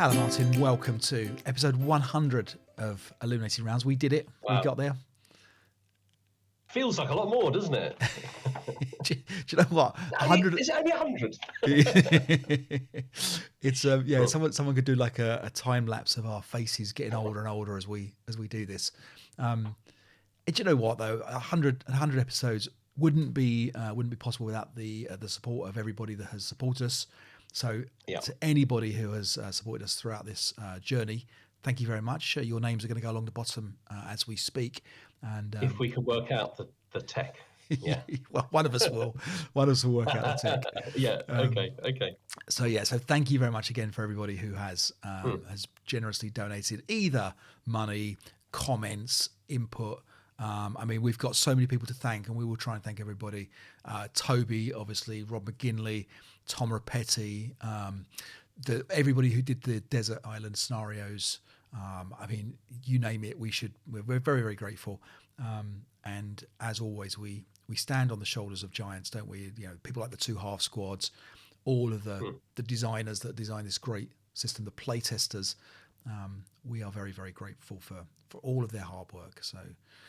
Hello, Martin. Welcome to episode 100 of Illuminating Rounds. We did it. Wow. We got there. Feels like a lot more, doesn't it? do you know what? 100. Is it only 100? It's Someone could do like a time lapse of our faces getting older and older as we do this. Do you know what though? 100 episodes wouldn't be possible without the support of everybody that has supported us. So to anybody who has supported us throughout this journey, thank you very much. Your names are going to go along the bottom as we speak. And if we can work out the tech. Yeah. Well, one of us will. One of us will work out the tech. Okay. So thank you very much again for everybody who has generously donated either money, comments, input. We've got so many people to thank, and we will try and thank everybody. Toby, obviously, Rob McGinley, Tom Rapetti, everybody who did the desert island scenarios. You name it, we're very, very grateful. And as always, we stand on the shoulders of giants, don't we? You know, people like the Two Half Squads, all of the designers that design this great system, the playtesters. We are very, very grateful for all of their hard work. So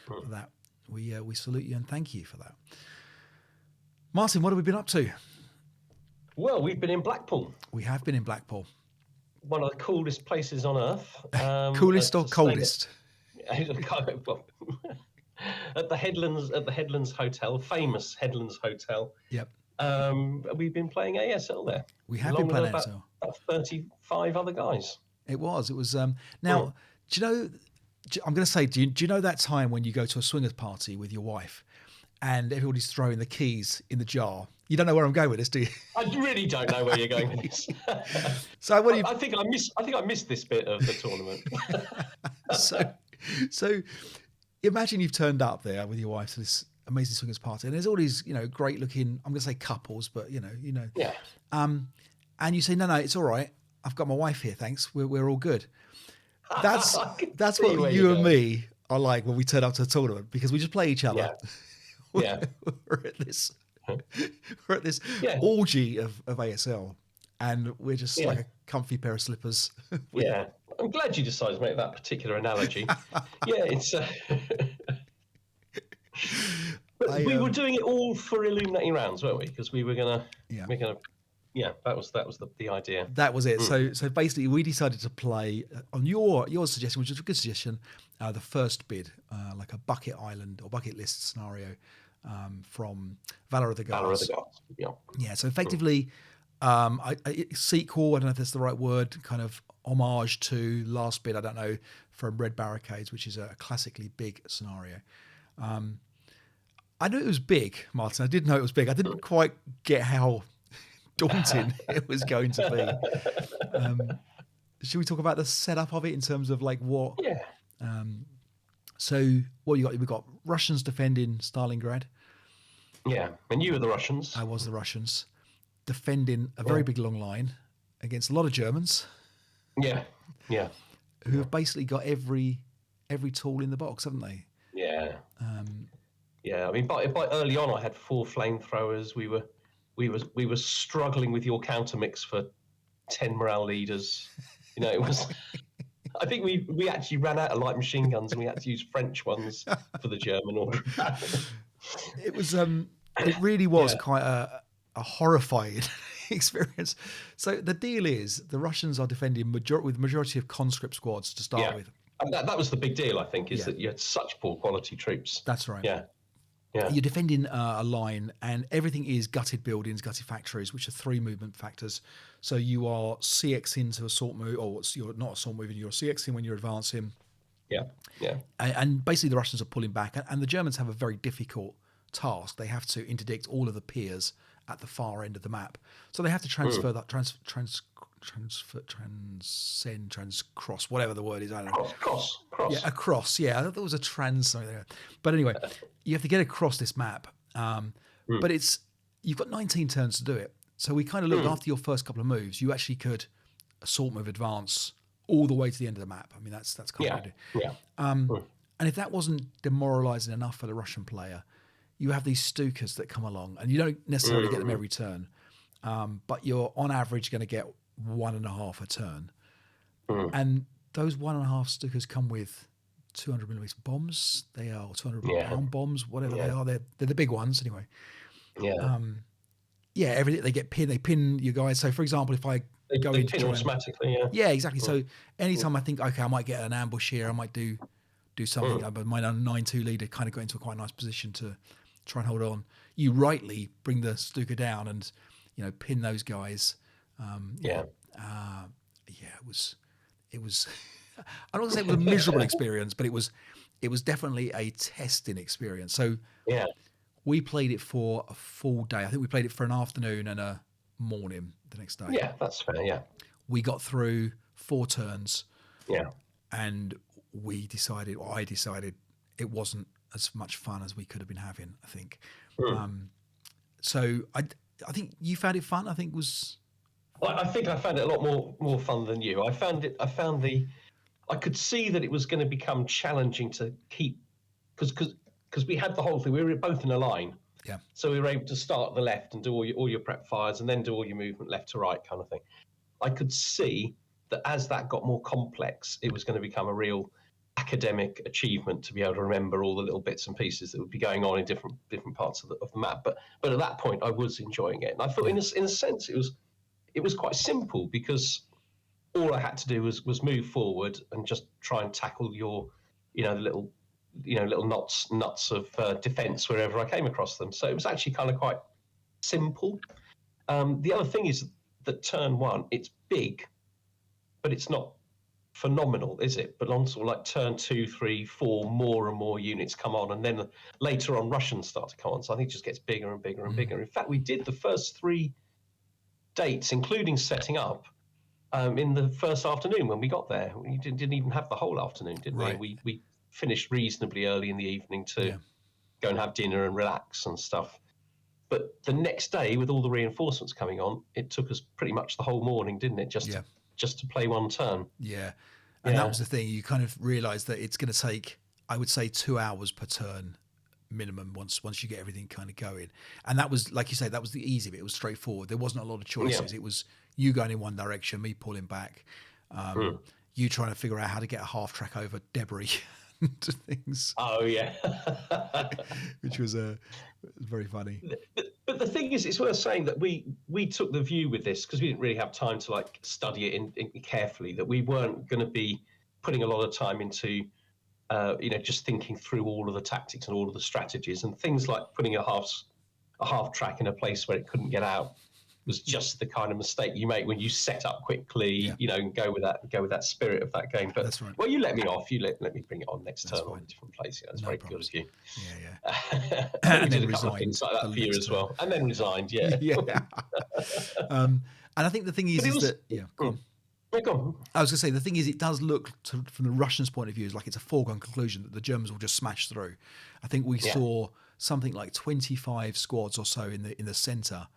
for that, we salute you and thank you for that. Martin, what have we been up to? Well, we've been in Blackpool. We have been in Blackpool. One of the coolest places on earth. Coolest or coldest? At the Headlands Hotel, famous Headlands Hotel. Yep. We've been playing ASL there. We have been playing ASL. About 35 other guys. It was. Now, do you know? I'm going to say, do you know that time when you go to a swingers party with your wife, and everybody's throwing the keys in the jar? You don't know where I'm going with this, do you? I really don't know where you're going with this. So I think I missed this bit of the tournament. so imagine you've turned up there with your wife to this amazing swingers party, and there's all these, great looking, I'm going to say couples, but Yeah. And you say, no, it's all right. I've got my wife here. Thanks. We're all good. That's what you and me are like when we turn up to a tournament, because we just play each other. Yeah. We're at this orgy of ASL, and we're just like a comfy pair of slippers. Yeah. I'm glad you decided to make that particular analogy. It's. But we were doing it all for Illuminating Rounds, weren't we? Because we were gonna. Yeah, that was the idea. That was it. So basically, we decided to play on your suggestion, which was a good suggestion. The first bid, like a bucket island or bucket list scenario from Valor of the Gods. Valor of the Gods. Yeah. Yeah. So effectively, sequel. I don't know if that's the right word. Kind of homage to Last Bid. I don't know, from Red Barricades, which is a classically big scenario. I knew it was big, Martin. I did know it was big. I didn't quite get how daunting it was going to be. Should we talk about the setup of it in terms of like what? Yeah. So what you got? We've got Russians defending Stalingrad. Yeah, and you were the Russians. I was the Russians defending a very big long line against a lot of Germans. Yeah. Who have basically got every tool in the box, haven't they? Yeah. I mean, by early on, I had 4 flamethrowers. We were struggling with your counter mix for 10 morale leaders. It was. I think we actually ran out of light machine guns, and we had to use French ones for the German order. It was. It really was quite a horrifying experience. So the deal is, the Russians are defending with majority of conscript squads to start with. And that was the big deal, I think, is that you had such poor quality troops. That's right. Yeah. You're defending a line, and everything is gutted buildings, gutted factories, which are 3 movement factors. So you are CX into assault move, or you're not assault moving, you're CXing when you're advancing. Yeah. And basically the Russians are pulling back, and the Germans have a very difficult task. They have to interdict all of the piers at the far end of the map. So they have to transfer that transcross, whatever the word is. I don't know. Cross. Yeah, across. Yeah, I thought there was a trans something there. But anyway, you have to get across this map. But you've got 19 turns to do it. So we kind of looked after your first couple of moves. You actually could assault move advance all the way to the end of the map. I mean, that's kind of idea. Yeah. And if that wasn't demoralizing enough for the Russian player, you have these Stukas that come along, and you don't necessarily get them every turn, but you're on average going to get 1.5 a turn. And those 1.5 Stukas come with 200 millimeter bombs. They are 200 Yeah. pound bombs, whatever they Yeah. are. They're the big ones anyway. Yeah. Yeah, everything they get pinned. They pin you guys. So, for example, if I go They in to pin try and automatically. Yeah. yeah, exactly. So anytime I think, okay, I might get an ambush here, I might do something. But my 9.2 leader kind of got into a quite nice position to try and hold on. You rightly bring the Stuka down and pin those guys. Yeah. Yeah, it was. I don't want to say it was a miserable experience, but it was definitely a testing experience. So Yeah. we played it for a full day. I think we played it for an afternoon and a morning the next day. Yeah. That's fair. Yeah. We got through 4 turns. Yeah. And I decided it wasn't as much fun as we could have been having, I think. So I think you found it fun. I think I think I found it a lot more fun than you. I could see that it was going to become challenging to keep, because we had the whole thing. We were both in a line. Yeah. So we were able to start at the left and do all your prep fires and then do all your movement left to right kind of thing. I could see that as that got more complex, it was going to become a real academic achievement to be able to remember all the little bits and pieces that would be going on in different parts of the map. But at that point, I was enjoying it, and I thought, in a sense, it was quite simple, because all I had to do was move forward and just try and tackle your, the little nuts of defence wherever I came across them. So it was actually kind of quite simple. The other thing is that turn 1, it's big, but it's not phenomenal, is it? But on sort of like turn 2, 3, 4, more and more units come on, and then later on Russians start to come on. So I think it just gets bigger and bigger and bigger. In fact, we did the first 3 dates, including setting up, in the first afternoon when we got there. We didn't even have the whole afternoon, did we? Right. We finished reasonably early in the evening to go and have dinner and relax and stuff. But the next day, with all the reinforcements coming on, it took us pretty much the whole morning, didn't it? Just to play one turn. Yeah. And that was the thing. You kind of realize that it's going to take, I would say, 2 hours per turn minimum once you get everything kind of going. And that was, like you say, that was the easy bit. It was straightforward. There wasn't a lot of choices. It was you going in one direction, me pulling back, you trying to figure out how to get a half track over debris to things. Oh, yeah. Which was very funny. But the thing is, it's worth saying that we took the view with this, because we didn't really have time to like study it in carefully, that we weren't going to be putting a lot of time into just thinking through all of the tactics and all of the strategies, and things like putting a half track in a place where it couldn't get out was just the kind of mistake you make when you set up quickly, and go with that spirit of that game. But that's right. Well, you let me off. You let me bring it on next turn on a different place. That's very problems. good of you. Yeah. And then did a couple of things like that for you as well, and then resigned. Yeah. And I think the thing is that go on. Go on. I was going to say, the thing is, it does look, from the Russians' point of view, like it's a foregone conclusion that the Germans will just smash through. I think we saw something like 25 squads or so in the centre,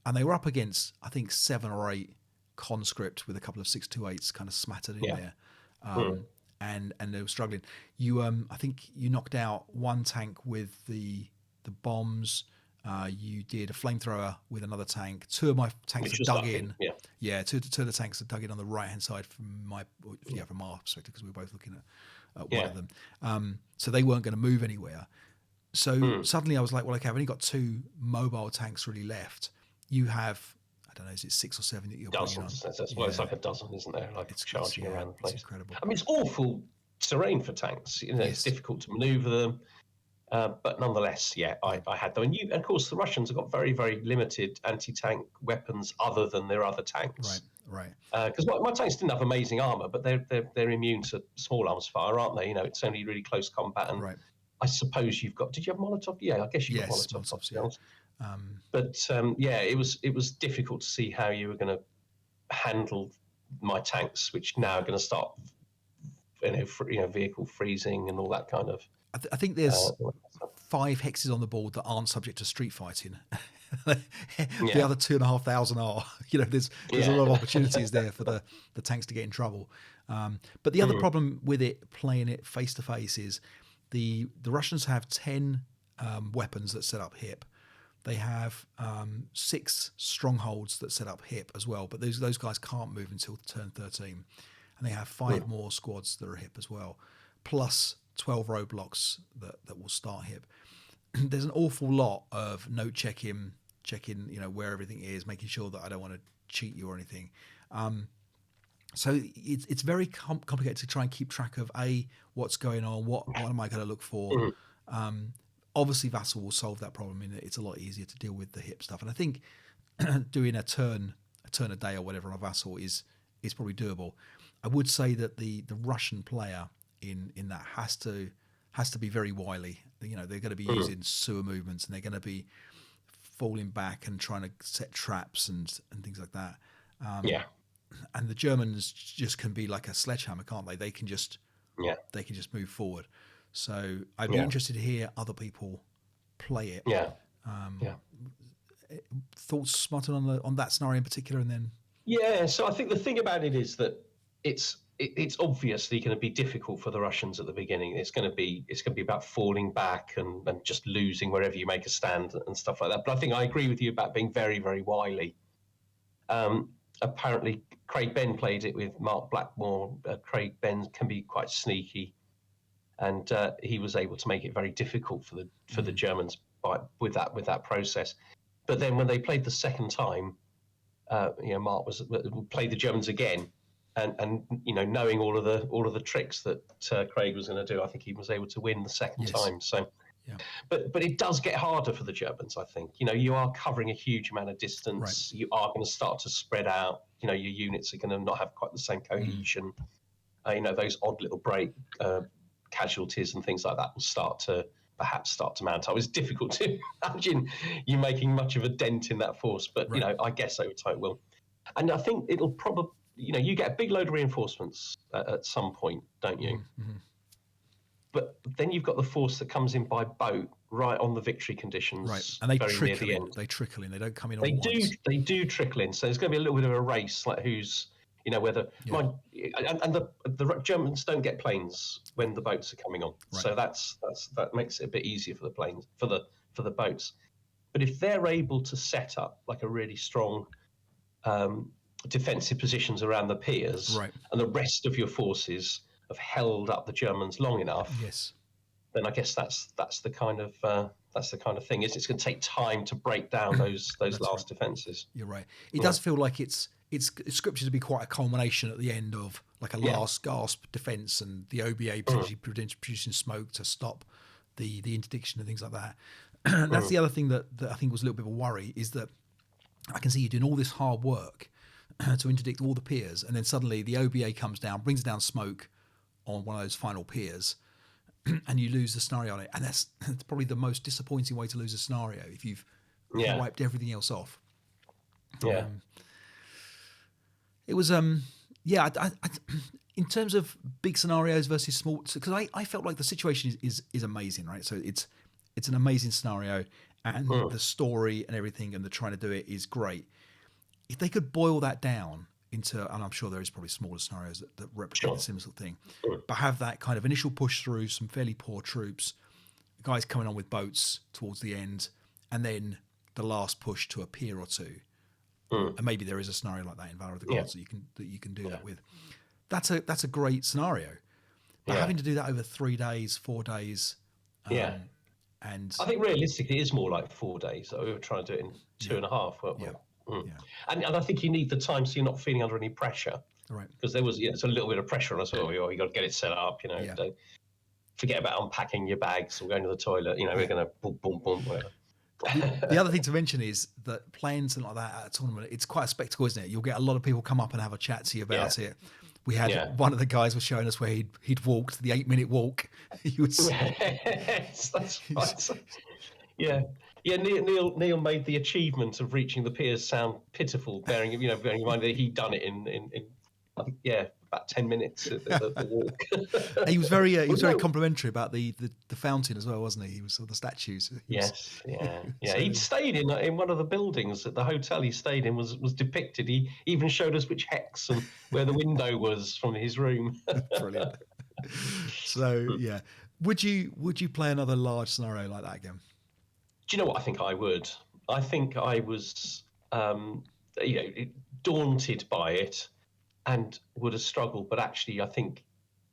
and they were up against, I think, 7 or 8 conscript with a couple of 628s kind of smattered in there, and they were struggling. You, I think, you knocked out one tank with the bombs. You did a flamethrower with another tank. 2 of my tanks are dug in. Two of the tanks are dug in on the right hand side from our perspective, because we were both looking at one of them. So they weren't going to move anywhere. So suddenly I was like, well, okay, I've only got 2 mobile tanks really left. You have, I don't know, is it 6 or 7 that you're bringing on? It's like a dozen, isn't there? Like it's charging around the place. It's incredible. I mean, it's awful terrain for tanks. It's difficult to manoeuvre them. But nonetheless, I had them. And of course, the Russians have got very, very limited anti-tank weapons other than their other tanks. Right. Because my tanks didn't have amazing armor, but they're immune to small arms fire, aren't they? It's only really close combat. And I suppose you've got. Did you have Molotov? Yeah, I guess you've got Molotov. Yes. But it was difficult to see how you were going to handle my tanks, which now are going to start, vehicle freezing and all that kind of. I think there's 5 hexes on the board that aren't subject to street fighting. The other 2,500 are. There's a lot of opportunities there for the tanks to get in trouble. But the other problem with it, playing it face to face, is the Russians have 10 weapons that set up hip. They have 6 strongholds that set up hip as well, but those guys can't move until turn 13. and they have 5 more squads that are hip as well, plus 12 roadblocks that will start hip. There's an awful lot of note checking, where everything is, making sure that I don't want to cheat you or anything. So it's very complicated to try and keep track of what's going on, what am I going to look for. Obviously, Vassal will solve that problem in that it's a lot easier to deal with the hip stuff, and I think doing a turn a day or whatever on Vassal is probably doable. I would say that the Russian player in that has to be very wily. They're going to be using sewer movements, and they're going to be falling back and trying to set traps and things like that. And the Germans just can be like a sledgehammer, can't they? They can just move forward. So I'd be interested to hear other people play it. Thoughts, Martin, on that scenario in particular, and then. Yeah, so I think the thing about it is that it's obviously going to be difficult for the Russians at the beginning. It's going to be about falling back and just losing wherever you make a stand and stuff like that. But I think I agree with you about being very, very wily. Apparently, Craig Benn played it with Mark Blackmore. Craig Benn can be quite sneaky, and he was able to make it very difficult for the Germans with that process. But then when they played the second time, Mark played the Germans again, and knowing all of the tricks that Craig was going to do, I think he was able to win the second time. So. Yeah. But it does get harder for the Germans, I think. You are covering a huge amount of distance. Right. You are going to start to spread out. Your units are going to not have quite the same cohesion. Those odd little break casualties and things like that will perhaps start to mount up. It's difficult to imagine you making much of a dent in that force, but I guess over time it will. And I think it'll probably, you get a big load of reinforcements at some point, don't you? Mm-hmm. But then you've got the force that comes in by boat right on the victory conditions, right? And they trickle in. They trickle in. They don't come in. They do trickle in. So there's going to be a little bit of a race, like who's, whether. And the Germans don't get planes when the boats are coming on. Right. So that makes it a bit easier for the planes, for the boats. But if they're able to set up like a really strong defensive positions around the piers, right, and the rest of your forces have held up the Germans long enough, then I guess that's the kind of thing. It's going to take time to break down those last defences. You're right. It does feel like it's scripted to be quite a culmination at the end of like a last gasp defence, and the OBA potentially producing smoke to stop the interdiction and things like that. That's the other thing that I think was a little bit of a worry, is that I can see you doing all this hard work to interdict all the piers, and then suddenly the OBA comes down, brings down smoke on one of those final piers, and you lose the scenario on it. And that's probably the most disappointing way to lose a scenario, if you've wiped everything else off. It was I, in terms of big scenarios versus small, because I felt like the situation is amazing, right? So it's an amazing scenario, and the story and everything and the trying to do it is great. If they could boil that down into, and I'm sure there is probably smaller scenarios that replicate the similar sort of thing, but have that kind of initial push through, some fairly poor troops, guys coming on with boats towards the end, and then the last push to a pier or two. And maybe there is a scenario like that in Valor of the Gods that you can do that with. That's a great scenario. But having to do that over 3 days, 4 days, and I think realistically it is more like 4 days. So we were trying to do it in 2.5, weren't we? And I think you need the time so you're not feeling under any pressure. Right. Because there was it's a little bit of pressure on us. You got to get it set up. Don't forget about unpacking your bags or going to the toilet. We're going to boom, boom, boom, whatever. The other thing to mention is that playing something like that at a tournament, it's quite a spectacle, isn't it? You'll get a lot of people come up and have a chat to you about it. We had one of the guys was showing us where he'd walked the 8-minute walk. He was yes, that's right. Neil made the achievement of reaching the piers sound pitiful, bearing in mind that he'd done it in I think, about 10 minutes the walk. He was very complimentary about the fountain as well, wasn't he? He was the statues. He'd stayed in one of the buildings at the hotel he stayed in was depicted. He even showed us which hex and where the window was from his room. Brilliant. So would you play another large scenario like that again? Do you know what I think I would? I think I was daunted by it. and would have struggled, but actually I think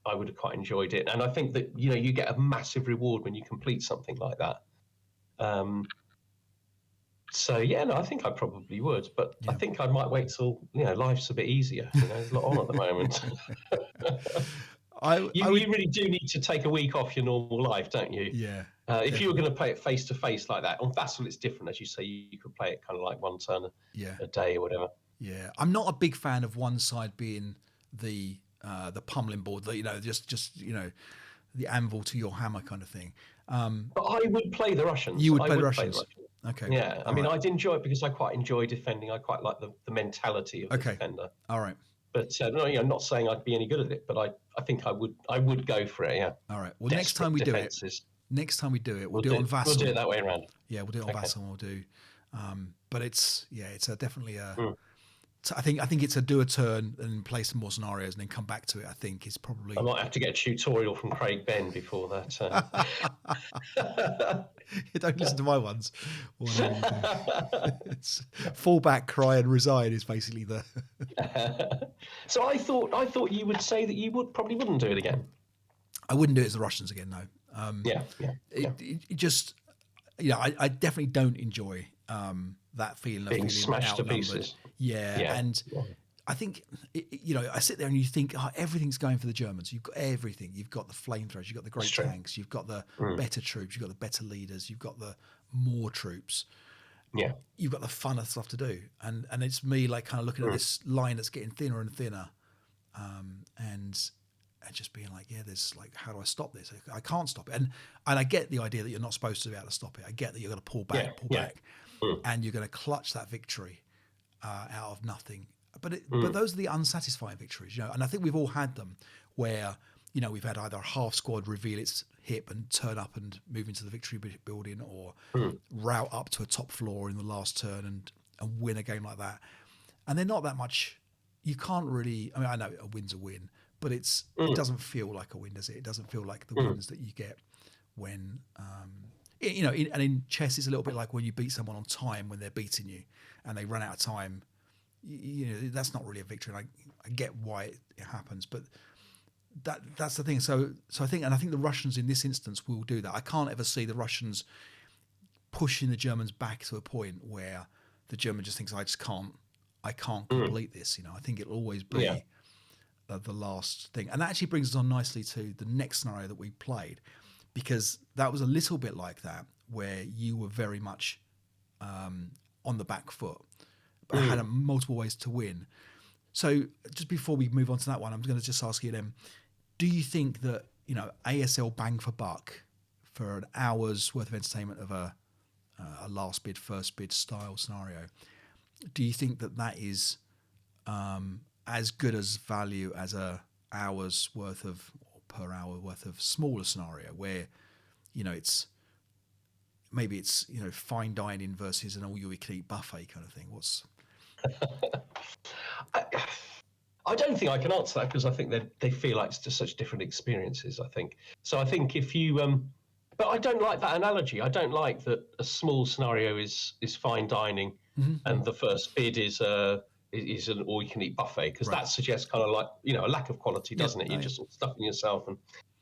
I would have quite enjoyed it. And I think that, you know, you get a massive reward when you complete something like that. So yeah, no, I think I probably would, but I think I might wait till, you know, life's a bit easier. You know, there's a lot on at the moment. You really do need to take a week off your normal life, don't you? Yeah. If you were going to play it face to face like that, on Vassal it's different, as you say. You could play it kind of like one turn a day or whatever. Yeah, I'm not a big fan of one side being the pummeling board, that, you know, just you know, the anvil to your hammer kind of thing. But I would play the Russians. You would play the Russians. Okay. Yeah, I mean, I'd enjoy it because I quite enjoy defending. I quite like the mentality of the defender. All right. But no, you know, not saying I'd be any good at it, but I think I would go for it. Yeah. All right. Well, next time we do it, we'll do it on Vassal. We'll do it that way around. Yeah, we'll do it on Vassal. And we'll do. But it's definitely a. I think it's a do a turn and play some more scenarios and then come back to it. I think is probably. I might have to get a tutorial from Craig Ben before that. Don't listen to my ones. It's fall back, cry, and resign is basically the. So I thought you would say that you probably wouldn't do it again. I wouldn't do it as the Russians again. No. It just, you know, I definitely don't enjoy that feeling of being smashed to pieces. And I think, you know, I sit there and you think, oh, everything's going for the Germans. You've got everything. You've got the flamethrowers. You've got the great tanks. You've got the better troops. You've got the better leaders. You've got the more troops. Yeah. You've got the funner stuff to do. And it's me like kind of looking at this line that's getting thinner and thinner, and just being like, yeah, there's like, how do I stop this? I can't stop it. And I get the idea that you're not supposed to be able to stop it. I get that you're going to pull back, and you're going to clutch that victory out of nothing. But those are the unsatisfying victories, you know. And I think we've all had them where, you know, we've had either a half squad reveal its hip and turn up and move into the victory building, or route up to a top floor in the last turn and win a game like that. And they're not that much. You can't really. I mean, I know a win's a win, but it doesn't feel like a win, does it? It doesn't feel like the wins that you get when. You know, and in chess, it's a little bit like when you beat someone on time when they're beating you, and they run out of time. You know, that's not really a victory. And I get why it happens, but that's the thing. So I think the Russians in this instance will do that. I can't ever see the Russians pushing the Germans back to a point where the German just thinks, I can't complete this. You know, I think it'll always be the last thing. And that actually brings us on nicely to the next scenario that we played, because that was a little bit like that, where you were very much on the back foot, but had multiple ways to win. So just before we move on to that one, I'm going to just ask you then, do you think that, you know, ASL bang for buck for an hour's worth of entertainment of a last bid, first bid style scenario, do you think that is as good as value as a hour's worth of, or per hour worth of smaller scenario where, you know, it's you know, fine dining versus an all you can eat buffet kind of thing? I don't think I can answer that, because I think they feel like it's just such different experiences, I think. So I think if you but I don't like that analogy. I don't like that a small scenario is fine dining and the first bid is an all you can eat buffet, because that suggests kind of like, you know, a lack of quality, doesn't it? You're just sort of stuffing yourself and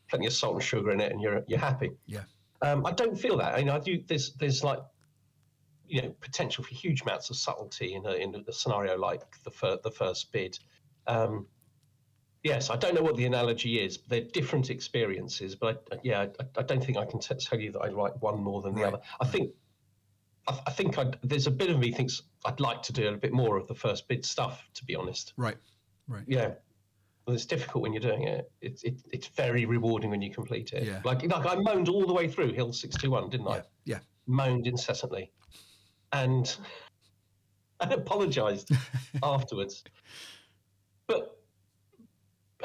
putting your salt and sugar in it and you're happy. Yeah. I don't feel that. I do. There's like, you know, potential for huge amounts of subtlety in a scenario like the first bid. Yes, I don't know what the analogy is. They're different experiences, but I don't think I can tell you that I like one more than the other. I think there's a bit of me thinks I'd like to do a bit more of the first bid stuff, to be honest. Right. Yeah. Well, it's difficult when you're doing it. It's very rewarding when you complete it. Yeah. Like I moaned all the way through Hill 621, didn't I? Yeah. Moaned incessantly, and I apologised afterwards.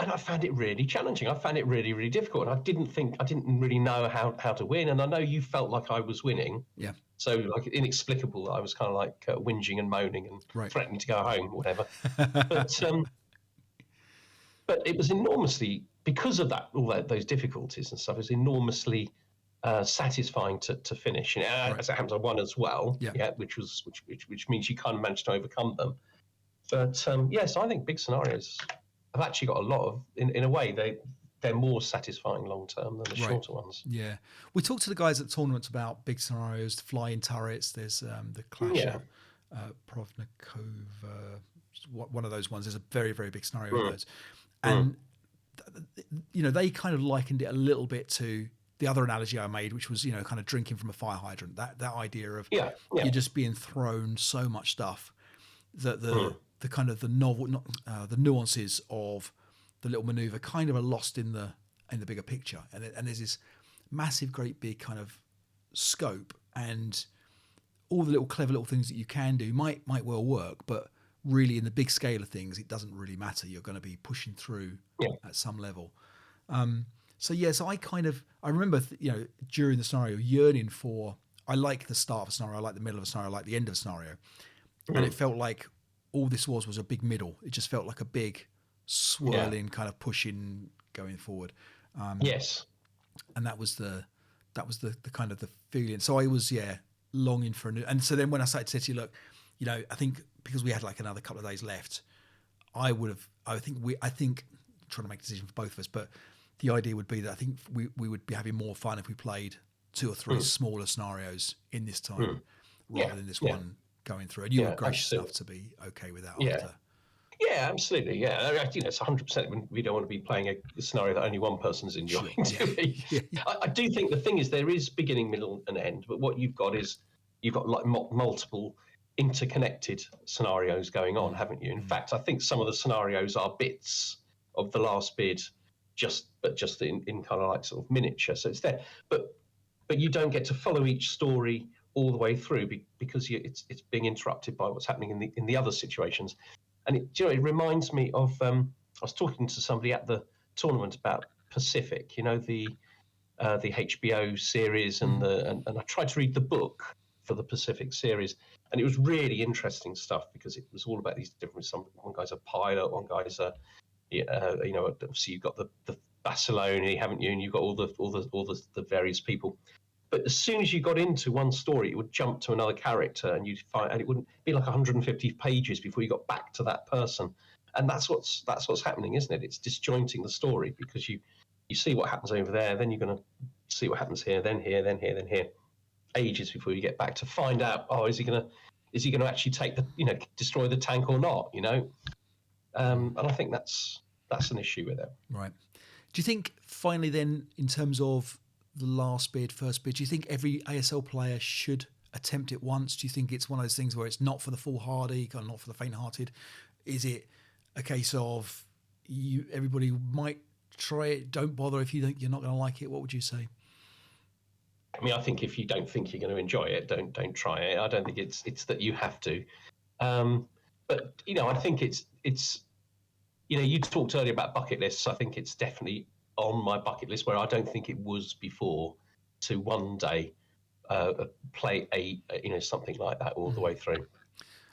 And I found it really challenging. I found it really, really difficult. And I didn't really know how to win. And I know you felt like I was winning. Yeah. So like inexplicable, I was kind of like whinging and moaning and threatening to go home or whatever. But it was enormously, because of that, those difficulties and stuff, it was enormously satisfying to finish. You know, as it happens, I won as well. Yeah. Which means you kind of managed to overcome them. But yes, I think big scenarios have actually got a lot of, in a way, they're more satisfying long term than the shorter ones. Yeah, we talked to the guys at tournaments about big scenarios, the flying turrets. There's the Clash at Provnikova, one of those ones. There's a very, very big scenario in those, and they kind of likened it a little bit to the other analogy I made, which was kind of drinking from a fire hydrant. That idea of you're just being thrown so much stuff that the kind of the novel, the nuances of the little maneuver kind of are lost in the bigger picture, and there's this massive, great big kind of scope, and all the little clever little things that you can do might well work, but really in the big scale of things, it doesn't really matter. You're going to be pushing through at some level. So I remember during the scenario yearning for, I like the start of a scenario, I like the middle of a scenario, I like the end of a scenario, and it felt like all this was a big middle. It just felt like a big swirling kind of pushing going forward. Yes, and that was the kind of the feeling. So I was longing for a new. And so then when I started to say to you, look, I think because we had like another couple of days left, I think trying to make a decision for both of us, but the idea would be that I think we would be having more fun if we played 2 or 3 smaller scenarios in this time rather than this one going through. And you were gracious enough to be okay with that after. Yeah, absolutely. Yeah, it's 100%. We don't want to be playing a scenario that only one person's enjoying. I do think the thing is there is beginning, middle, and end. But what you've got is like multiple interconnected scenarios going on, haven't you? In fact, I think some of the scenarios are bits of the last bid, just in kind of like sort of miniature. So it's there, but you don't get to follow each story all the way through because it's being interrupted by what's happening in the other situations. And it reminds me of I was talking to somebody at the tournament about Pacific, the HBO series, and I tried to read the book for the Pacific series, and it was really interesting stuff because it was all about these different. One guy's a pilot, one guy's obviously you've got the Barcelona, haven't you, and you've got all the various people. But as soon as you got into one story, it would jump to another character, and you'd find, and it wouldn't be like 150 pages before you got back to that person. And that's what's happening, isn't it? It's disjointing the story because you see what happens over there, then you're going to see what happens here, then here, then here, then here, ages before you get back to find out. Oh, is he going to actually take destroy the tank or not? And I think that's an issue with it. Right. Do you think finally then, in terms of the last bid, first bid, do you think every ASL player should attempt it once? Do you think it's one of those things where it's not for the foolhardy, kind of not for the faint-hearted? Is it a case of everybody might try it, don't bother if you think you're not going to like it? What would you say? I mean, I think if you don't think you're going to enjoy it, don't try it. I don't think it's that you have to. But I think it's you talked earlier about bucket lists. I think it's definitely on my bucket list where I don't think it was before, to one day play something like that all the way through.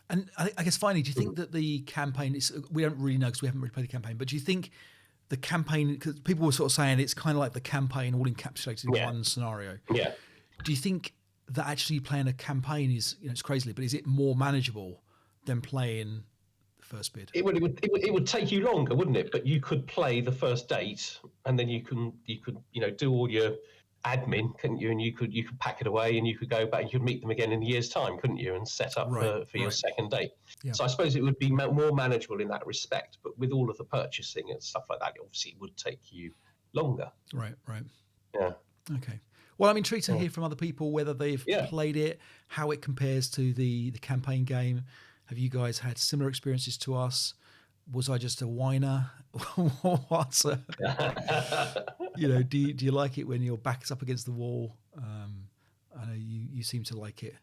And I guess finally, do you think that the campaign is? We don't really know because we haven't really played the campaign. But do you think the campaign? Because people were sort of saying it's kind of like the campaign all encapsulated in one scenario. Yeah. Do you think that actually playing a campaign is it's crazy, but is it more manageable than playing the first bid? It would take you longer, wouldn't it? But you could play the first date, and then you could do all your admin, couldn't you? And you could pack it away, and you could go back. You could meet them again in a year's time, couldn't you? And set up for your second date. Yeah. So I suppose it would be more manageable in that respect. But with all of the purchasing and stuff like that, obviously it would take you longer. Right. Yeah. Okay. Well, I'm intrigued to hear from other people whether they've played it, how it compares to the campaign game. Have you guys had similar experiences to us? Was I just a whiner? What? Do you like it when your back's up against the wall? I know you seem to like it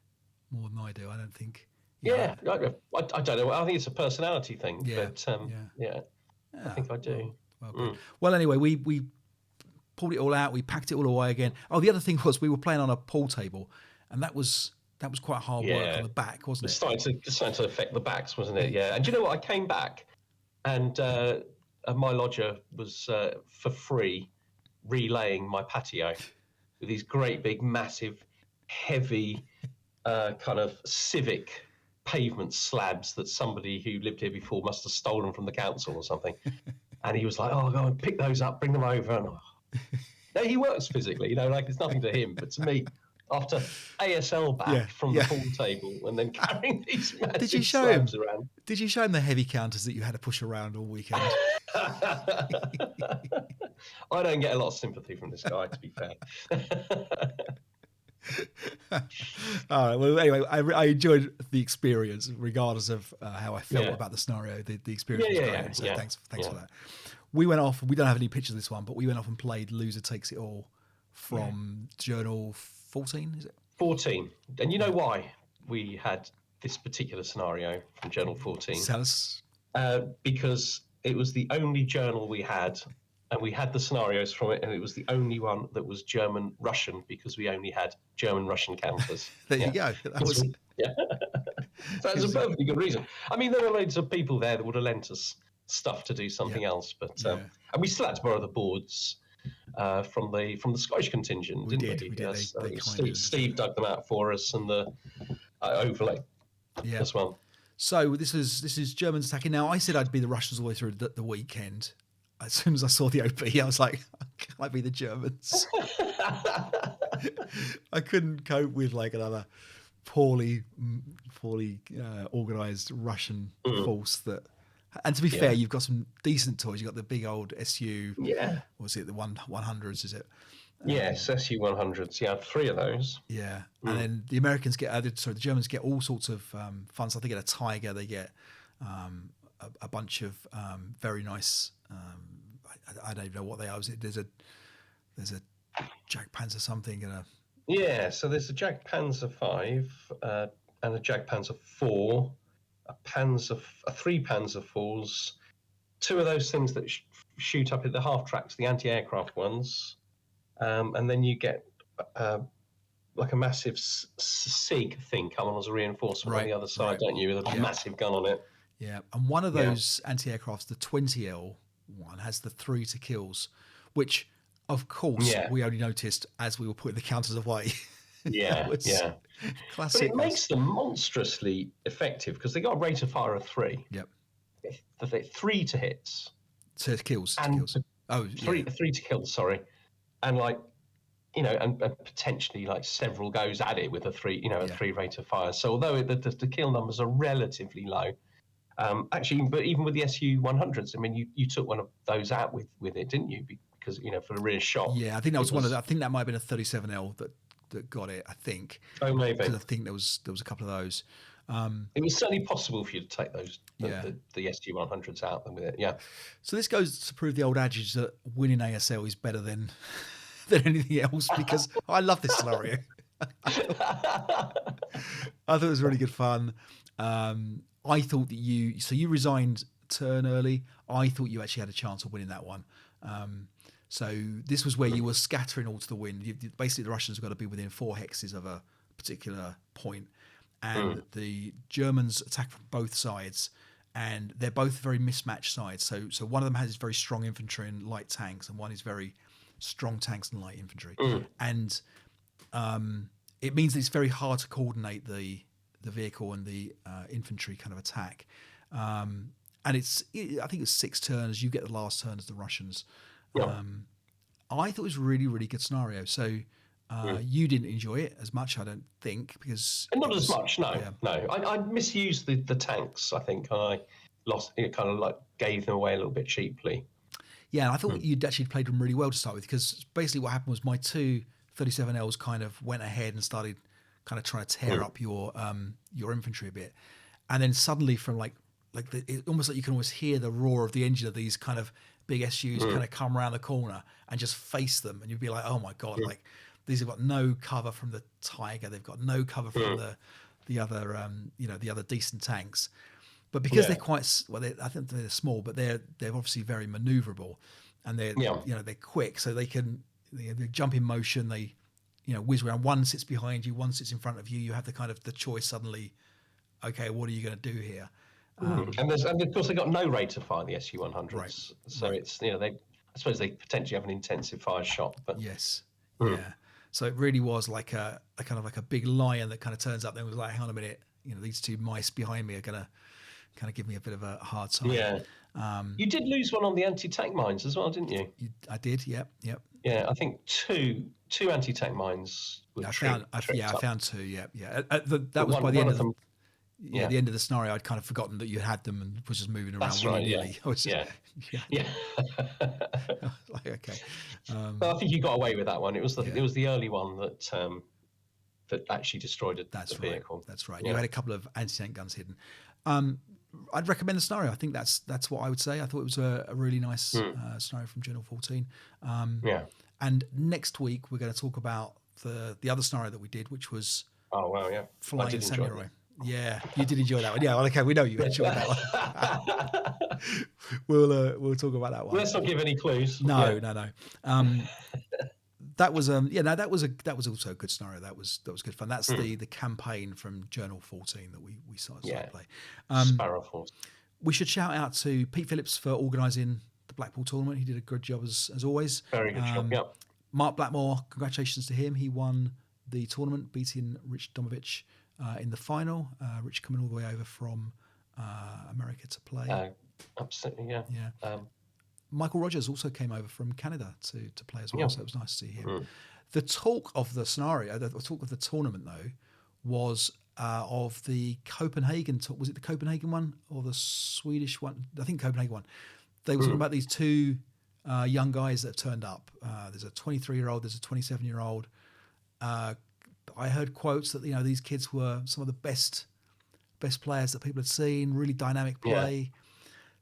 more than I do. I don't think. I don't know. I think it's a personality thing. Yeah. But I think I do. Well, anyway, we pulled it all out. We packed it all away again. Oh, the other thing was we were playing on a pool table, and that was quite hard work on the back, wasn't it? It's starting to affect the backs, wasn't it? Yeah. And do you know what? I came back, and my lodger was for free relaying my patio with these great big, massive, heavy, kind of civic pavement slabs that somebody who lived here before must have stolen from the council or something. And he was like, "Oh, go and pick those up, bring them over." And no, he works physically, you know, like it's nothing to him, but to me, after ASL back from the pool table and then carrying these massive slabs around. Did you show him the heavy counters that you had to push around all weekend? I don't get a lot of sympathy from this guy, to be fair. All right. Well, anyway, I enjoyed the experience, regardless of how I felt about the scenario. The experience was great. So thanks for that. We went off. We don't have any pictures of this one, but we went off and played Loser Takes It All from Journal 14. Is it 14? And you know why we had this particular scenario from Journal 14? Tell us. Because it was the only journal we had. And we had the scenarios from it, and it was the only one that was German-Russian because we only had German-Russian counters. There you go. So that's a perfectly good reason. I mean, there were loads of people there that would have lent us stuff to do something else, but and we still had to borrow the boards from the Scottish contingent, didn't we? We did. Steve dug them out for us, and the overlay as well. So this is Germans attacking. Now I said I'd be the Russians all the way through the weekend. As soon as I saw the OP, I was like, can I be the Germans? I couldn't cope with like another poorly organised Russian force that. And to be fair, you've got some decent toys. You've got the big old SU. Yeah. Was it the 100s? Is it? Yes, SU 100s. Yeah, 3 of those. Yeah, and then the Americans the Germans get all sorts of fun stuff. They get a Tiger. They get a bunch of very nice. I don't even know what they are. There's a Jag Panzer something and a. Yeah, so there's a Jag Panzer 5 and a Jag Panzer 4, three Panzer 4s, 2 of those things that shoot up at the half tracks, the anti-aircraft ones, and then you get like a massive SIG thing coming as a reinforcement on the other side, don't you, with a massive gun on it. Yeah, and one of those anti-aircrafts, the 20L one, has the 3 to kills, which, of course, we only noticed as we were putting the counters away. Classic. But it makes them monstrously effective because they got a rate of fire of 3. Yep. 3 to hits. To kills. Three to kills, sorry. And like, you know, and potentially like several goes at it with a 3, a 3 rate of fire. So although the kill numbers are relatively low, actually, but even with the SU 100s, I mean, you took one of those out with it, didn't you? Because for the rear shot. Yeah, I think that was one of. I think that might have been a 37L that got it. I think. Oh, maybe. Because I think there was a couple of those. It was certainly possible for you to take those the SU 100s out with it. Yeah. So this goes to prove the old adage that winning ASL is better than anything else, because I love this scenario. I thought it was really good fun. I thought that you resigned turn early. I thought you actually had a chance of winning that one. So this was where you were scattering all to the wind. Basically, the Russians have got to be within 4 hexes of a particular point, and the Germans attack from both sides, and they're both very mismatched sides. So one of them has very strong infantry and light tanks, and one is very strong tanks and light infantry. And it means that it's very hard to coordinate the vehicle and the infantry kind of attack. And I think it's 6 turns. You get the last turn as the Russians. I thought it was a really, really good scenario. So you didn't enjoy it as much, I don't think, because not as much. No. I misused the tanks. I think I lost. It kind of like gave them away a little bit cheaply. Yeah, and I thought you'd actually played them really well to start with, because basically what happened was my 2 37Ls kind of went ahead and started kind of trying to tear up your infantry a bit, and then suddenly from it's almost like you can always hear the roar of the engine of these kind of big SUs kind of come around the corner and just face them, and you'd be like, oh my god, like these have got no cover from the Tiger, they've got no cover from the other the other decent tanks, but because they're quite I think they're small, but they're obviously very maneuverable, and they're they're quick, so they can they jump in motion, they whiz around. One sits behind you, one sits in front of you. You have the choice suddenly. Okay, what are you going to do here? And of course they got no rate of fire, the SU 100s. So it's I suppose they potentially have an intensive fire shot. But so it really was like a kind of like a big lion that kind of turns up. Then was like, hang on a minute, these 2 mice behind me are going to kind of give me a bit of a hard time. Yeah. You did lose one on the anti-tank mines as well, didn't you? I did. Yep. Yeah, I think two anti-tank mines were I tripped found up. 2. Yeah. That was One, by the one end of of the. them. Yeah, the end of the scenario, I'd kind of forgotten that you had them and was just moving around That's willy right. nilly. Yeah. Yeah. Like, okay. Well, I think you got away with that one. It was Yeah. the early one that actually destroyed the vehicle. That's right. Yeah. You had a couple of anti-tank guns hidden. I'd recommend the scenario. I think that's what I would say. I thought it was a really nice scenario from Journal 14. Yeah. And next week we're going to talk about the other scenario that we did, which was Oh wow, yeah, Flying Samurai. Yeah, you did enjoy that one. Yeah, well, okay, we know you enjoyed that one. We'll talk about that one. Let's not give any clues. No. That was that was also a good scenario. That was good fun. That's the campaign from Journal 14 that we started to play. Sparrow Force. We should shout out to Pete Phillips for organising the Blackpool tournament. He did a good job as always. Very good job. Yeah. Mark Blackmore, congratulations to him. He won the tournament, beating Rich Domovich in the final. Rich coming all the way over from America to play. Absolutely, yeah. Michael Rogers also came over from Canada to play as well, so it was nice to see him. The talk of the scenario, the talk of the tournament, though, was of the Copenhagen talk. Was it the Copenhagen one or the Swedish one? I think Copenhagen one. They were talking about these two young guys that have turned up. There's a 23-year-old, there's a 27-year-old. I heard quotes that these kids were some of the best players that people had seen. Really dynamic play. Yeah.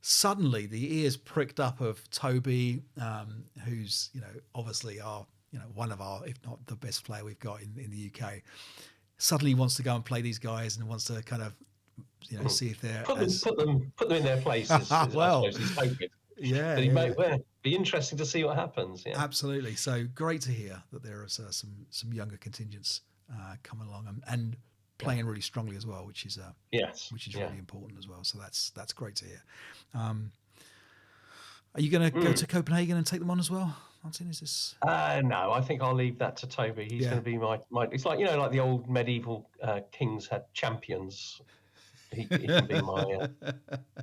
Suddenly, the ears pricked up of Toby, who's obviously one of our, if not the best player we've got in the UK. Suddenly, wants to go and play these guys and wants to kind of see if they're put them in their places. Well, I suppose he's hoping. Yeah, be interesting to see what happens. Yeah. Absolutely. So great to hear that there are some younger contingents coming along and playing really strongly as well, which is really important as well. So that's great to hear. Are you going to go to Copenhagen and take them on as well, Martin? Is this? No, I think I'll leave that to Toby. He's going to be my. It's like like the old medieval kings had champions. He can be my.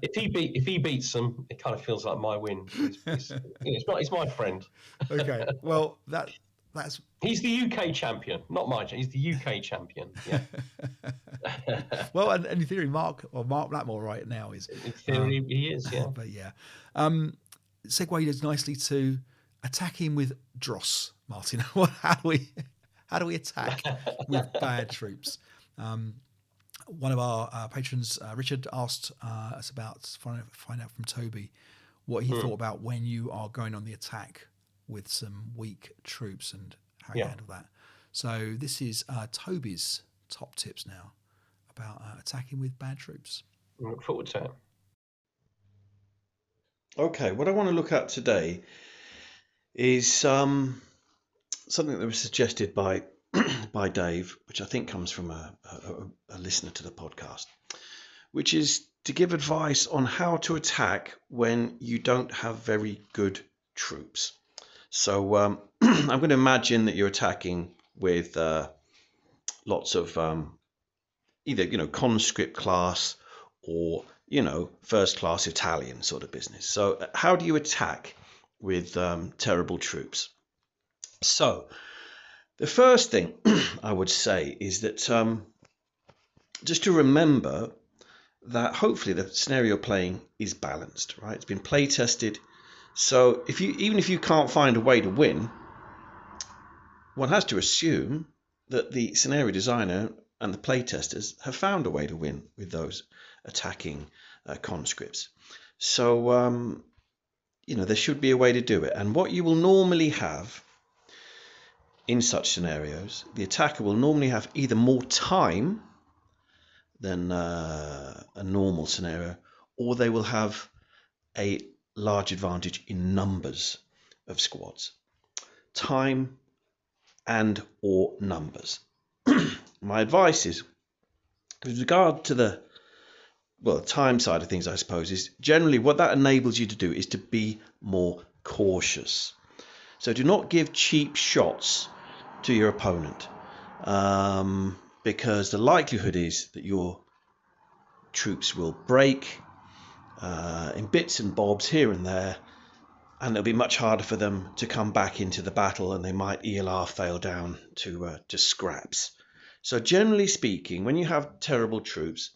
If he beats them, it kind of feels like my win. It's my friend. Okay, well that's. He's the UK champion, not my. He's the UK champion. Yeah. Well, and in theory, Mark Blackmore right now is. In theory, he is. Yeah. But yeah, segues nicely to attacking with dross, Martin. How do we attack with bad troops? One of our patrons, Richard, asked us about find out from Toby what he thought about when you are going on the attack with some weak troops and how you handle that. So this is Toby's top tips now about attacking with bad troops. I look forward to it. Okay, what I want to look at today is something that was suggested by Dave, which I think comes from a listener to the podcast, which is to give advice on how to attack when you don't have very good troops. So I'm going to imagine that you're attacking with lots of either conscript class or first class Italian sort of business. So how do you attack with terrible troops? So the first thing I would say is that just to remember that hopefully the scenario you're playing is balanced, right? It's been play tested. So even if you can't find a way to win, one has to assume that the scenario designer and the play testers have found a way to win with those attacking conscripts. So there should be a way to do it. And what you will normally have in such scenarios, the attacker will normally have either more time than a normal scenario, or they will have a large advantage in numbers of squads. Time and or numbers. My advice is, with regard to the time side of things, I suppose, is generally what that enables you to do is to be more cautious. So do not give cheap shots to your opponent, because the likelihood is that your troops will break in bits and bobs here and there, and it'll be much harder for them to come back into the battle, and they might ELR fail down to scraps. So generally speaking, when you have terrible troops,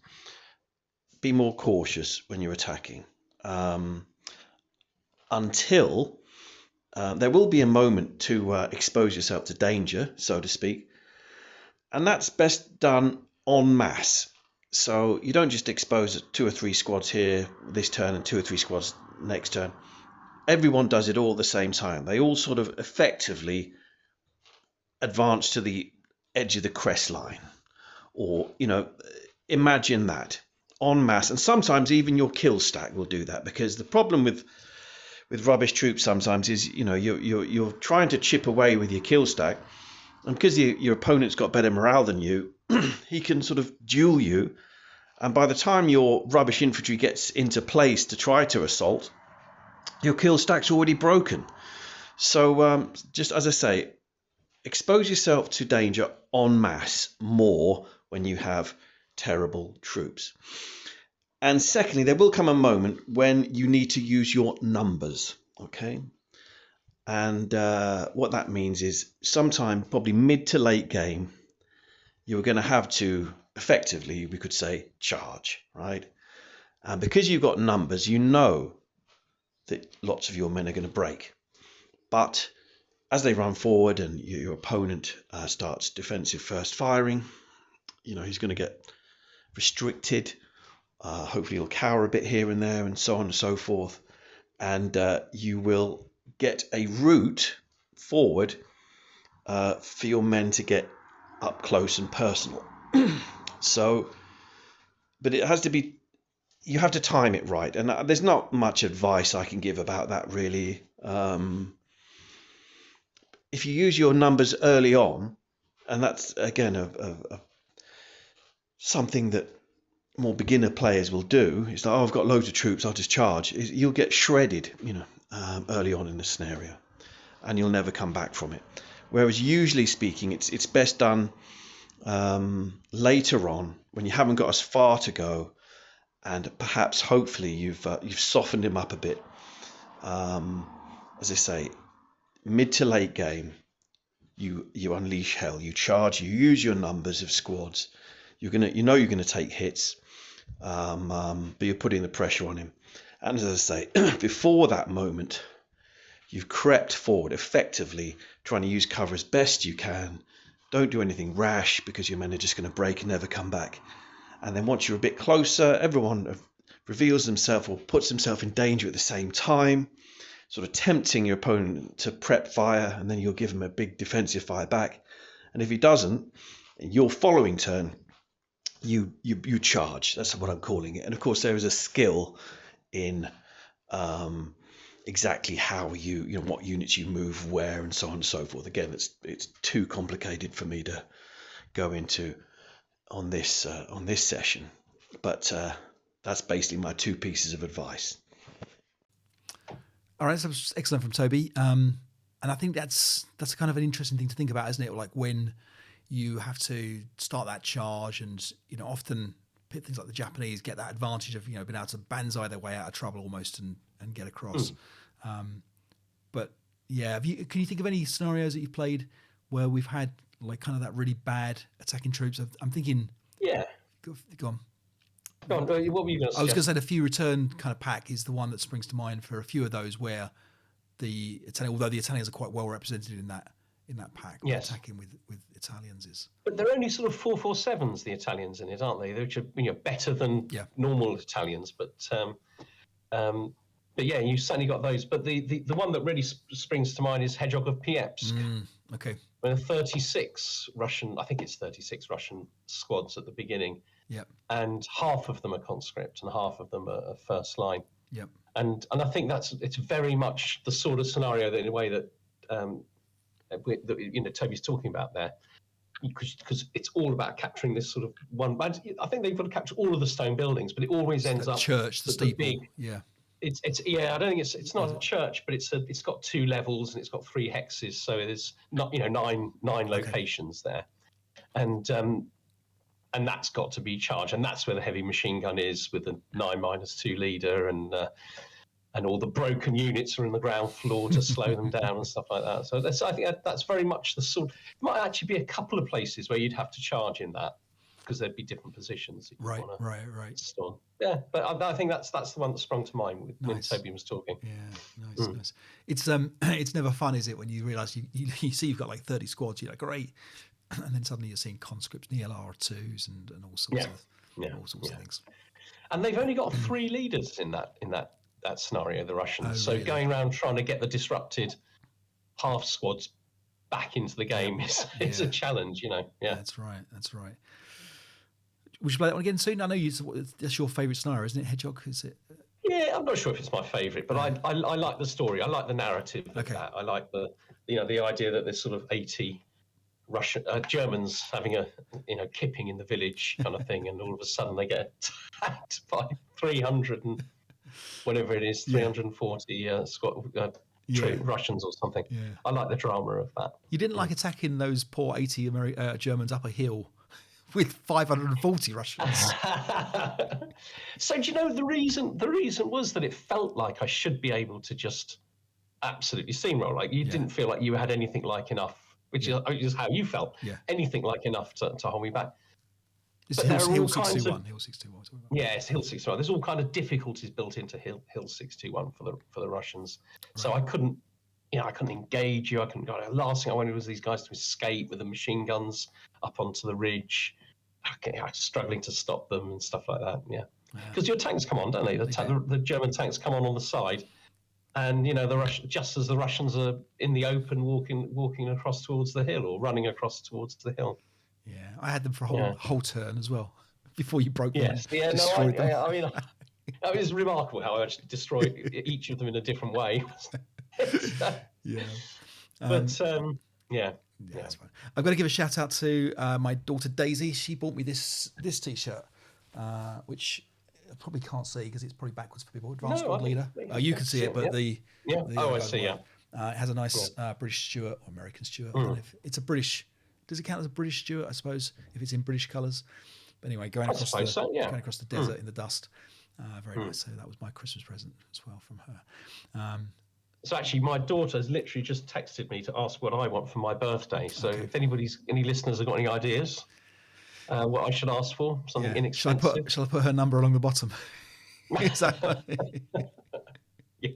be more cautious when you're attacking. Until there will be a moment to expose yourself to danger, so to speak, and that's best done en masse. So you don't just expose 2 or 3 squads here this turn and 2 or 3 squads next turn. Everyone does it all at the same time. They all sort of effectively advance to the edge of the crest line, or imagine that en masse. And sometimes even your kill stack will do that, because the problem with rubbish troops sometimes is you're trying to chip away with your kill stack, and because your opponent's got better morale than you, he can sort of duel you, and by the time your rubbish infantry gets into place to try to assault, your kill stack's already broken. So just as I say, expose yourself to danger en masse more when you have terrible troops. And secondly, there will come a moment when you need to use your numbers, okay? And what that means is sometime probably mid to late game, you're going to have to effectively, we could say, charge, right? And because you've got numbers, you know that lots of your men are going to break. But as they run forward and your opponent starts defensive first firing, he's going to get restricted. Hopefully he'll cower a bit here and there, and so on and so forth. And you will get a route forward for your men to get up close and personal. But it has to be, you have to time it right. And there's not much advice I can give about that, really. If you use your numbers early on, and that's again something that more beginner players will do, it's like, I've got loads of troops, I'll just charge. You'll get shredded, early on in the scenario, and you'll never come back from it. Whereas usually speaking, it's best done later on, when you haven't got as far to go, and perhaps hopefully you've softened him up a bit. As I say, mid to late game, you unleash hell, you charge, you use your numbers of squads. You're gonna take hits, but you're putting the pressure on him. And as I say, before that moment, you've crept forward, effectively trying to use cover as best you can. Don't do anything rash, because your men are just going to break and never come back. And then once you're a bit closer, everyone reveals themselves or puts himself in danger at the same time, sort of tempting your opponent to prep fire, and then you'll give him a big defensive fire back. And if he doesn't, in your following turn, you charge. That's what I'm calling it. And of course, there is a skill in exactly how what units you move where, and so on and so forth. Again, it's too complicated for me to go into on this session, but that's basically my 2 pieces of advice. All right, so that's excellent from Toby, and I think that's kind of an interesting thing to think about, isn't it? Like when you have to start that charge, and often things like the Japanese get that advantage of being able to banzai their way out of trouble almost and get across. But yeah, can you think of any scenarios that you've played where we've had like kind of that really bad attacking troops? I'm thinking. Yeah. Go on. What were you going to suggest? I was going to say the few return kind of pack is the one that springs to mind for a few of those where although the Italians are quite well represented in that pack, yes, attacking with Italians is. But they're only sort of 447s, the Italians in it, aren't they? Which are better than normal Italians, but yeah, you certainly got those. But the one that really springs to mind is Hedgehog of Piepsk. Okay. When 36 Russian, I think it's 36 Russian squads at the beginning. Yep. And half of them are conscript and half of them are first line. Yep. And I think it's very much the sort of scenario that, in a way that Toby's talking about there, because it's all about capturing this sort of one. I think they've got to capture all of the stone buildings, but it always ends up church, the steeple. Big, yeah. It's I don't think it's not a church, but it's got 2 levels and it's got 3 hexes, so there's not 9 locations there, and and that's got to be charged, and that's where the heavy machine gun is with the 9-2 leader, and all the broken units are in the ground floor to slow them down and stuff like that. So I think that's very much the sort. There might actually be a couple of places where you'd have to charge in that, because there'd be different positions that you Right. install. Yeah, but I think that's the one that sprung to mind when Toby was talking. Yeah, nice. It's it's never fun, is it, when you realise you see you've got like 30 squads, you're like, great, and then suddenly you're seeing conscripts and ELR2s and all sorts of things. And they've only got 3 leaders in that scenario, the Russians. So really? Going around trying to get the disrupted half squads back into the game is a challenge, Yeah, that's right. Would you play that one again soon? I know that's your favourite scenario, isn't it, Hedgehog? Is it? Yeah, I'm not sure if it's my favourite, but I like the story. I like the narrative of that. I like the idea that there's sort of 80 Germans having a kipping in the village kind of thing, and all of a sudden they get attacked by 300 and whatever it is, 340 Russians or something. Yeah. I like the drama of that. You didn't like attacking those poor 80 Germans up a hill with 540 Russians. So do you know the reason? The reason was that it felt like I should be able to just absolutely steamroll. Like you didn't feel like you had anything like enough, which is how you felt. Yeah. Anything like enough to hold me back. It's Hill 621. Hill 621. Yeah, it's Hill 621. There's all kind of difficulties built into Hill 621 for the Russians. Right. So I couldn't engage you. I couldn't go. The last thing I wanted was these guys to escape with the machine guns up onto the ridge. I was struggling to stop them and stuff like that. Yeah, because your tanks come on, don't they? The German tanks come on the side, and just as the Russians are in the open, walking across towards the hill or running across towards the hill. Yeah, I had them for a whole turn as well before you broke them. Yes, yeah, no, I mean, it was remarkable how I actually destroyed each of them in a different way. Yeah, yeah, that's fine. I've got to give a shout out to my daughter Daisy. She bought me this T-shirt, which I probably can't see because it's probably backwards for people. Advanced Squad Leader. You can see it, but I see. Yeah, it has a nice British Stuart or American Stuart. I don't know if it's a British. Does it count as a British Stuart? I suppose if it's in British colours. But anyway, going across the desert in the dust, very nice. So that was my Christmas present as well from her. So actually, my daughter has literally just texted me to ask what I want for my birthday. So if any listeners have got any ideas, what I should ask for, something inexpensive. Shall I put her number along the bottom? Exactly.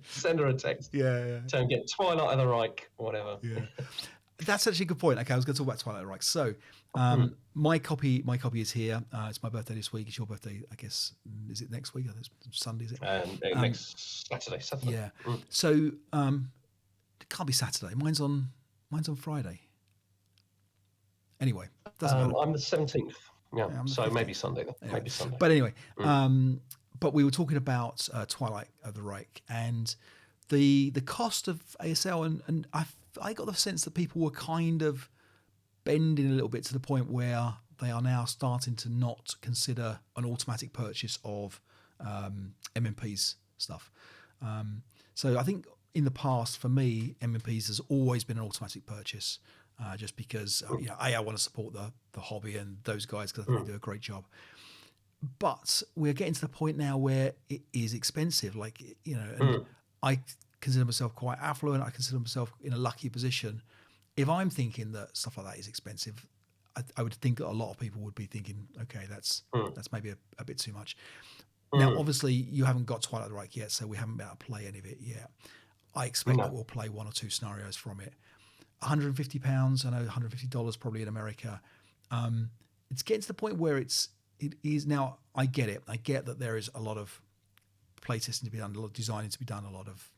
Send her a text. Yeah. Tell her get Twilight of the Reich, whatever. Yeah. That's actually a good point. Okay, I was going to talk about Twilight of the Reich. So, my copy is here. It's my birthday this week. It's your birthday, I guess. Is it next week? Sunday, is it? Next Saturday. Yeah. So, it can't be Saturday. Mine's on Friday. Anyway, doesn't matter. I'm the 17th. Yeah. So maybe Sunday. Anyway. Maybe Sunday. But anyway, but we were talking about Twilight of the Reich and the cost of ASL, and I got the sense that people were kind of bending a little bit to the point where they are now starting to not consider an automatic purchase of MMP's stuff. So I think in the past, for me, MMP's has always been an automatic purchase, just because I want to support the hobby and those guys because I think they do a great job. But we're getting to the point now where it is expensive, and I consider myself quite affluent. I consider myself in a lucky position. If I'm thinking that stuff like that is expensive, I would think that a lot of people would be thinking, okay, that's maybe a bit too much. Now, obviously, you haven't got Twilight of the Reich yet, so we haven't been able to play any of it yet. I expect that we'll play 1 or 2 scenarios from it. £150, I know $150 probably in America. It's getting to the point where it is now. I get it. I get that there is a lot of playtesting to be done, a lot of designing to be done, a lot of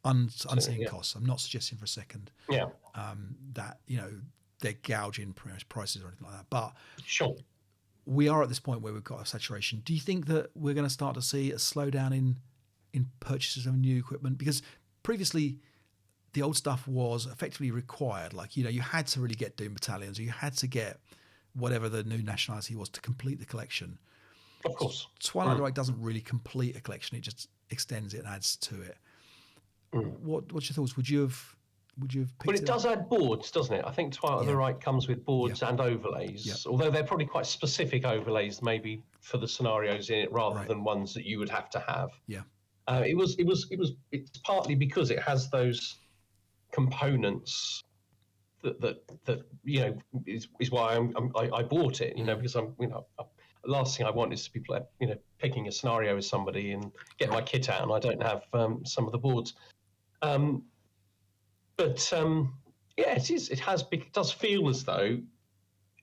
unseen costs. I'm not suggesting for a second that they're gouging prices or anything like that. But sure, we are at this point where we've got a saturation. Do you think that we're going to start to see a slowdown in purchases of new equipment? Because previously, the old stuff was effectively required. Like you had to really get Doom battalions, or you had to get whatever the new nationality was to complete the collection. Of course, Twilight of the Reich doesn't really complete a collection; it just extends it and adds to it. What's your thoughts? Would you have Would you have picked But it does add boards, doesn't it? I think Twilight of the Right comes with boards and overlays, although they're probably quite specific overlays, maybe for the scenarios in it, rather than ones that you would have to have. Yeah. It's partly because it has those components that is why I bought it. Because the last thing I want is to be picking a scenario with somebody and get my kit out, and I don't have some of the boards. It does feel as though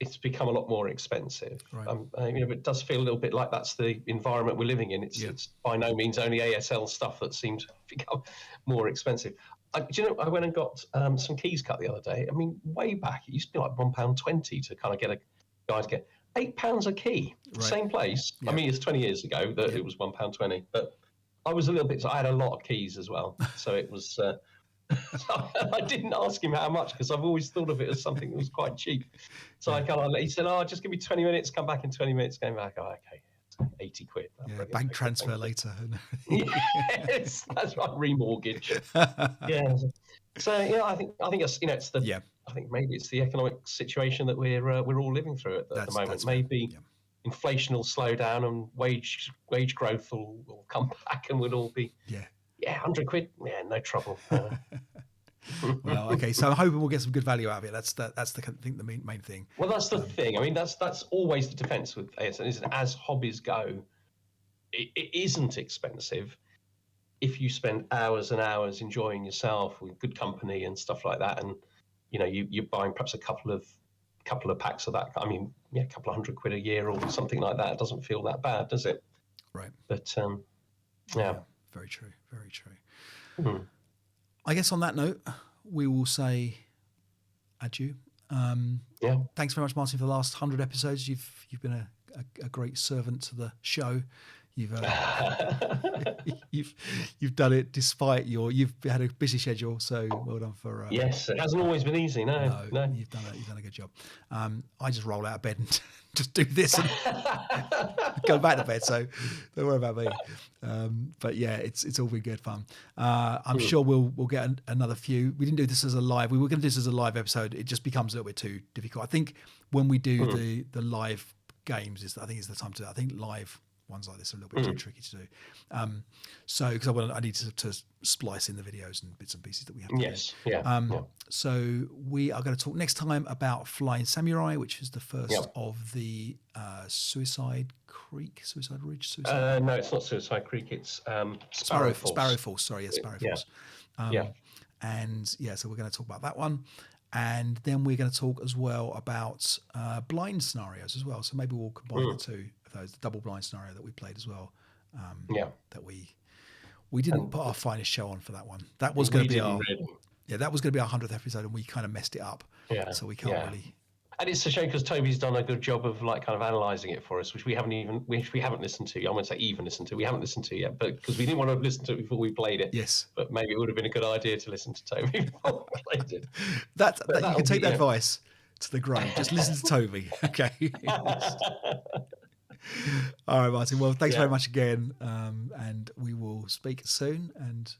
it's become a lot more expensive. It does feel a little bit like that's the environment we're living in. It's by no means only ASL stuff that seems to become more expensive. I went and got some keys cut the other day. I mean, way back, it used to be like £1.20 to kind of get a guy to get £8 a key, same place. I mean, it's 20 years ago that it was £1.20, but I was a little bit. I had a lot of keys as well, so it was. I didn't ask him how much because I've always thought of it as something that was quite cheap. So he said, "Oh, just give me 20 minutes. Come back in 20 minutes. Came back. Oh, okay, 80 quid. Bank transfer later. Yes, that's right. Remortgage. Yeah. So I think it's the. I think maybe it's the economic situation that we're all living through at the moment. Maybe inflation will slow down and wage growth will come back, and we'll all be 100 quid. Yeah, no trouble. Well, okay, so I'm hoping we'll get some good value out of it. That's the main thing. Well, that's the thing. I mean, that's always the defence with ASL. Is as hobbies go, it isn't expensive if you spend hours and hours enjoying yourself with good company and stuff like that, and you're buying perhaps a couple of packs of that. I mean, a couple of £100 a year or something like that. It doesn't feel that bad, does it? Right. But very true. Very true. I guess on that note, we will say adieu. Thanks very much, Martin, for the last 100 episodes. You've been a great servant to the show. You've you've done it despite you've had a busy schedule. So well done for. Yes, it hasn't always been easy. No. You've done a good job. I just roll out of bed and just do this and go back to bed. So don't worry about me. But yeah, it's all been good fun. I'm sure we'll get another few. We didn't do this as a live. We were going to do this as a live episode. It just becomes a little bit too difficult. I think when we do the live games, is the time to. I think live ones like this are a little bit too tricky to do. So because I need to splice in the videos and bits and pieces that we have to do. So we are going to talk next time about Flying Samurai, which is the first of the Suicide Ridge. No, it's not Suicide Creek. It's Sparrow Falls. Sorry, Sparrow Falls. And so we're going to talk about that one. And then we're going to talk as well about blind scenarios as well. So maybe we'll combine the two of those, the double blind scenario that we played as well. That we didn't put our finest show on for that one. That was going to be our that was going to be our 100th episode, and we kind of messed it up. So we can't really. And it's a shame because Toby's done a good job of kind of analysing it for us, which we haven't listened to. I won't say even listened to. We haven't listened to yet, but because we didn't want to listen to it before we played it. Yes. But maybe it would have been a good idea to listen to Toby before we played it. You can take that advice to the grave. Just listen to Toby. Okay. All right, Martin. Well, thanks very much again, and we will speak soon. And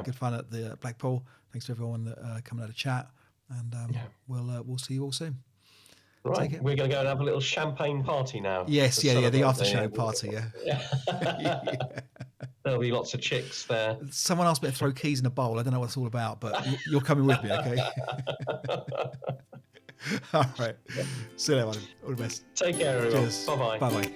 good fun at the Blackpool. Thanks to everyone that coming out to chat, and we'll see you all soon. Right, we're going to go and have a little champagne party now. Yes, the after show party. There'll be lots of chicks there. Someone asked me to throw keys in a bowl. I don't know what it's all about, but you're coming with me, okay? All right. See you later, Martin. All the best. Take care, everyone. Cheers. Bye-bye. Bye-bye.